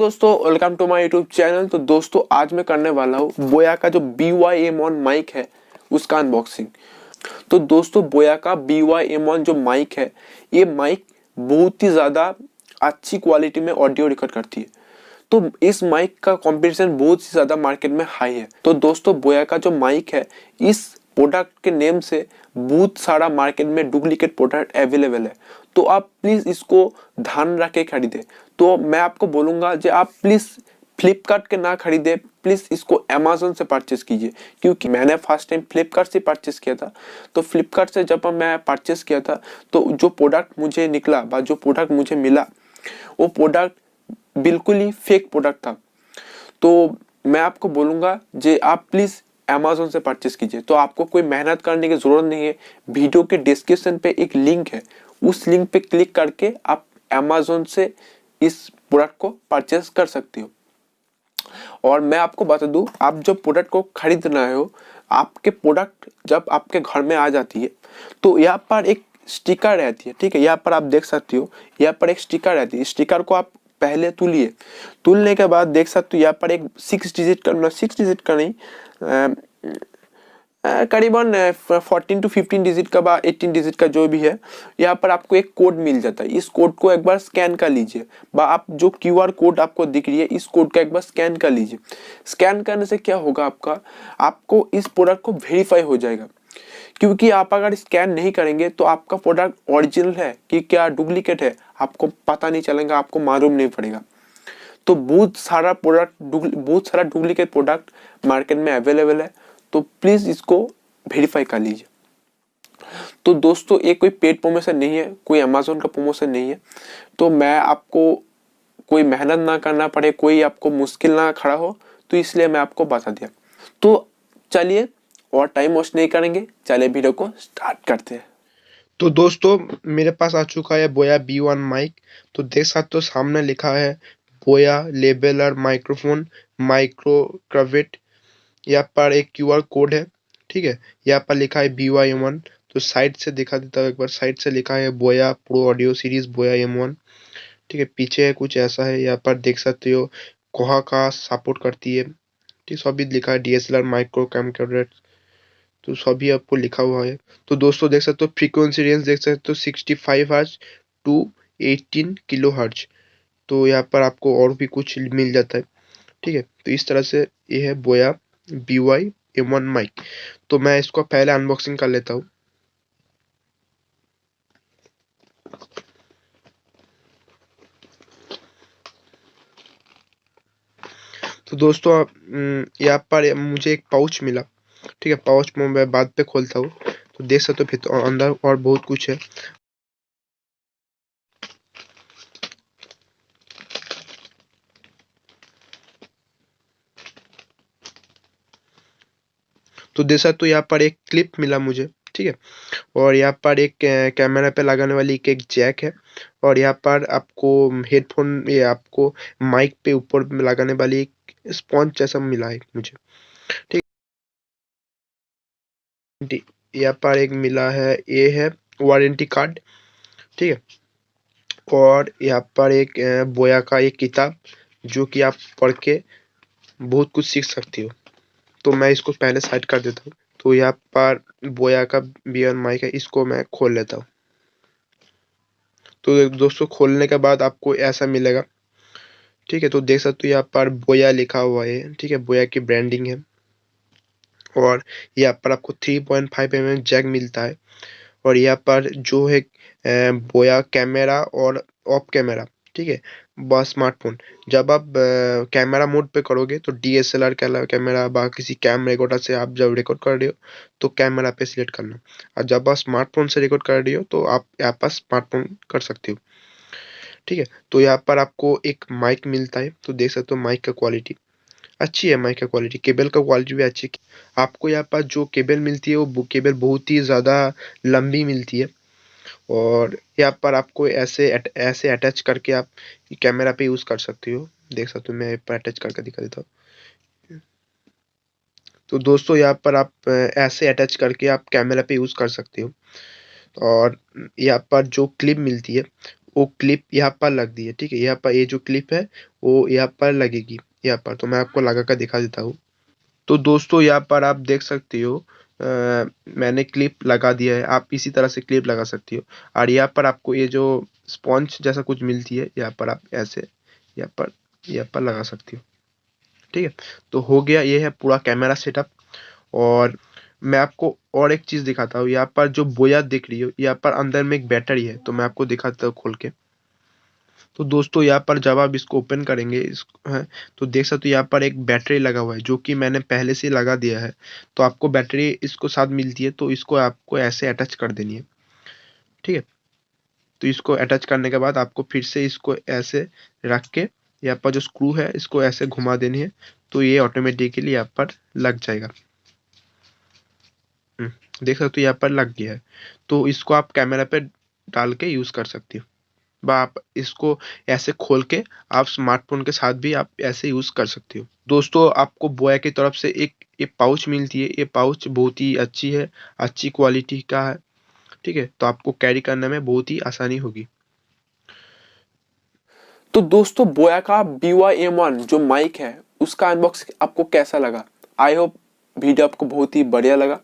दोस्तों, welcome to my YouTube channel. तो दोस्तों आज मैं करने वाला हूँ बोया का जो BY-M1 माइक है उसका अनबॉक्सिंग। तो दोस्तों बोया का BY-M1 जो माइक है, ये माइक बहुत ही ज़्यादा अच्छी क्वालिटी में ऑडियो रिकॉर्ड करती है। तो इस माइक का कंपटीशन बहुत ही ज़्यादा मार्केट में हाई है। तो दोस्तों बोया का जो माइक है, इस प्रोडक्ट के नेम से बहुत सारा मार्केट में डुप्लीकेट प्रोडक्ट अवेलेबल है। तो आप प्लीज़ इसको ध्यान रख के खरीदें। तो मैं आपको बोलूँगा जो आप प्लीज़ फ्लिपकार्ट के ना खरीदे, प्लीज़ इसको अमेज़न से परचेस कीजिए। क्योंकि मैंने फर्स्ट टाइम फ्लिपकार्ट से परचेस किया था। तो फ्लिपकार्ट से जब मैं परचेस किया था तो जो प्रोडक्ट मुझे निकला व जो प्रोडक्ट मुझे मिला वो प्रोडक्ट बिल्कुल ही फेक प्रोडक्ट था। तो मैं आपको बोलूँगा जे आप प्लीज़ अमेज़न से परचेस कीजिए। तो आपको कोई मेहनत करने की ज़रूरत नहीं है। वीडियो के डिस्क्रिप्शन पे एक लिंक है, उस लिंक पे क्लिक करके आप अमेज़न से इस प्रोडक्ट को परचेस कर सकते हो। और मैं आपको बता दूं, आप जब प्रोडक्ट को खरीद रहे हो, आपके प्रोडक्ट जब आपके घर में आ जाती है तो यहाँ पर एक स्टिकर रहती है, ठीक है। यहाँ पर आप देख सकते हो, यहाँ पर एक स्टिकर रहती है। स्टिकर को आप पहले तुलिए, तुलने के बाद देख सकते हो यहाँ पर एक 6 डिजिट का, मतलब 6 डिजिट का नहीं, करीबन 14 to 15 डिजिट का बा 18 डिजिट का जो भी है, यहाँ पर आपको एक कोड मिल जाता है। इस कोड को एक बार स्कैन कर लीजिए, बा आप जो QR कोड आपको दिख रही है इस कोड का एक बार स्कैन कर लीजिए। स्कैन करने से क्या होगा, आपको इस प्रोडक्ट को वेरीफाई हो जाएगा। क्योंकि आप अगर स्कैन नहीं करेंगे तो आपका प्रोडक्ट ओरिजिनल है कि क्या डुप्लीकेट है आपको पता नहीं चलेगा, आपको मालूम नहीं पड़ेगा। तो बहुत सारा डुप्लीकेट प्रोडक्ट मार्केट में अवेलेबल है। तो प्लीज़ इसको वेरीफाई कर लीजिए। तो दोस्तों ये कोई पेड प्रमोशन नहीं है, कोई अमेज़न का प्रमोशन नहीं है। तो मैं आपको कोई मेहनत ना करना पड़े, कोई आपको मुश्किल ना खड़ा हो, तो इसलिए मैं आपको बता दिया। तो चलिए और टाइम वेस्ट नहीं करेंगे, चलिए वीडियो को स्टार्ट करते हैं। तो दोस्तों मेरे पास आ चुका है बोया B1 माइक। तो देख सकते हो सामने लिखा है बोया लेबलर माइक्रोफोन माइक्रोक्रवेट। यहाँ पर एक QR कोड है, ठीक है। यहाँ पर लिखा है BY-M1। तो साइड से दिखा देता हूँ एक बार। साइड से लिखा है बोया प्रो ऑडियो सीरीज बोया M1, ठीक है। पीछे है कुछ ऐसा है, यहाँ पर देख सकते हो कोहा का सपोर्ट करती है, ठीक। सभी लिखा है DSLR माइक्रो कैमकॉर्डर, तो सभी आपको लिखा हुआ है। तो दोस्तों देख सकते हो फ्रीक्वेंसी रेंज देख सकते हो 65 हर्ट्ज टू 18 किलो हर्ट्ज। तो यहाँ पर आपको और भी कुछ मिल जाता है, ठीक है। तो इस तरह से ये है बोया BY-M1 माइक। तो मैं इसको पहले अनबॉक्सिंग कर लेता हूँ। तो दोस्तों यहाँ पर मुझे एक पाउच मिला, ठीक है। पाउच में मैं बाद पे खोलता हूँ। तो देख सकते हो फिर अंदर और बहुत कुछ है। तो देख सकते हो यहाँ पर एक क्लिप मिला मुझे, ठीक है। और यहाँ पर एक कैमरा पे लगाने वाली एक जैक है। और यहाँ पर आपको हेडफोन, ये आपको माइक पे ऊपर में लगाने वाली एक स्पॉन्ज जैसा मिला है मुझे, ठीक। यहाँ पर एक मिला है, ये है वारंटी कार्ड, ठीक है। और यहाँ पर एक बोया का एक किताब जो कि आप पढ़ के बहुत कुछ सीख सकती हो। तो मैं इसको पहले साइड कर देता हूँ। तो यहाँ पर बोया का B1 माइक है, इसको मैं खोल लेता हूँ। तो दोस्तों खोलने के बाद आपको ऐसा मिलेगा, ठीक है। तो देख सकते हो यहाँ पर बोया लिखा हुआ है, ठीक है। बोया की ब्रांडिंग है। और यहाँ पर आपको 3.5 mm जैक मिलता है। और यहाँ पर जो है बोया कैमरा और ऑफ कैमरा, ठीक है। बस स्मार्टफोन जब आप कैमरा मोड पे करोगे तो DSLR कैमरा बा किसी कैम रिकॉर्डर से आप जब रिकॉर्ड कर रहे हो तो कैमरा पे सिलेक्ट करना। और जब आप स्मार्टफोन से रिकॉर्ड कर रही हो तो आप यहाँ पर स्मार्टफोन कर सकते हो, ठीक है। तो यहाँ पर आपको एक माइक मिलता है। तो देख सकते हो माइक का क्वालिटी अच्छी है, माइक का क्वालिटी, केबल का क्वालिटी भी अच्छी है। आपको यहाँ पर जो केबल मिलती है वो केबल बहुत ही ज़्यादा लंबी मिलती है। और यहाँ पर आपको ऐसे अटैच करके आप कैमरा पे यूज़ कर सकते हो। देख सकते हो, मैं यहाँ पर अटैच करके दिखा देता हूँ। तो दोस्तों यहाँ पर आप ऐसे अटैच करके आप कैमरा पे यूज़ कर सकते हो। और यहाँ पर जो क्लिप मिलती है वो क्लिप यहाँ पर लग दी है, ठीक है। यहाँ पर ये जो क्लिप है वो यहाँ पर लगेगी, यहाँ पर। तो मैं आपको लगा कर दिखा देता हूँ। तो दोस्तों यहाँ पर आप देख सकते हो, मैंने क्लिप लगा दिया है। आप इसी तरह से क्लिप लगा सकती हो। और यहाँ पर आपको ये जो स्पॉन्ज जैसा कुछ मिलती है, यहाँ पर आप ऐसे यहाँ पर लगा सकती हो, ठीक है। तो हो गया, ये है पूरा कैमरा सेटअप। और मैं आपको और एक चीज़ दिखाता हूँ। यहाँ पर जो बोया दिख रही हो, यहाँ पर अंदर में एक बैटरी है। तो मैं आपको दिखाता हूँ खोल के। तो दोस्तों यहाँ पर जब आप इसको ओपन करेंगे हैं, तो देख सकते हो यहाँ पर एक बैटरी लगा हुआ है, जो कि मैंने पहले से लगा दिया है। तो आपको बैटरी इसको साथ मिलती है, तो इसको आपको ऐसे अटैच कर देनी है, ठीक है। तो इसको अटैच करने के बाद आपको फिर से इसको ऐसे रख के यहाँ पर जो स्क्रू है इसको ऐसे घुमा देनी है। तो ये ऑटोमेटिकली यहाँ पर लग जाएगा। देख सकते हो यहाँ पर लग गया है। तो इसको आप कैमरा पे डाल के यूज़ कर सकते हो, बा आप इसको ऐसे खोल के आप स्मार्टफ़ोन के साथ भी आप ऐसे यूज़ कर सकते हो। दोस्तों आपको बोया की तरफ से एक ये पाउच मिलती है। ये पाउच बहुत ही अच्छी है, अच्छी क्वालिटी का है, ठीक है। तो आपको कैरी करने में बहुत ही आसानी होगी। तो दोस्तों बोया का BY-M1 जो माइक है उसका अनबॉक्सिंग आपको कैसा लगा? आई होप वीडियो आपको बहुत ही बढ़िया लगा।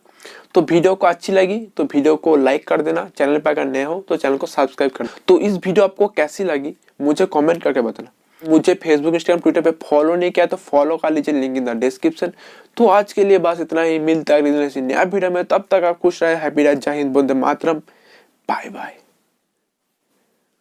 तो वीडियो को अच्छी लगी तो वीडियो को लाइक कर देना, चैनल पर अगर नए हो तो चैनल को सब्सक्राइब करना। तो इस वीडियो आपको कैसी लगी मुझे कमेंट करके बताना। मुझे फेसबुक, इंस्टाग्राम, ट्विटर पे फॉलो नहीं किया तो फॉलो कर लीजिए, लिंक इन द डिस्क्रिप्शन। तो आज के लिए बस इतना ही, मिलता है नया वीडियो में। तब तक आप खुश रहे, हैप्पी रहे। जय हिंद, वंदे मातरम, बाय बाय।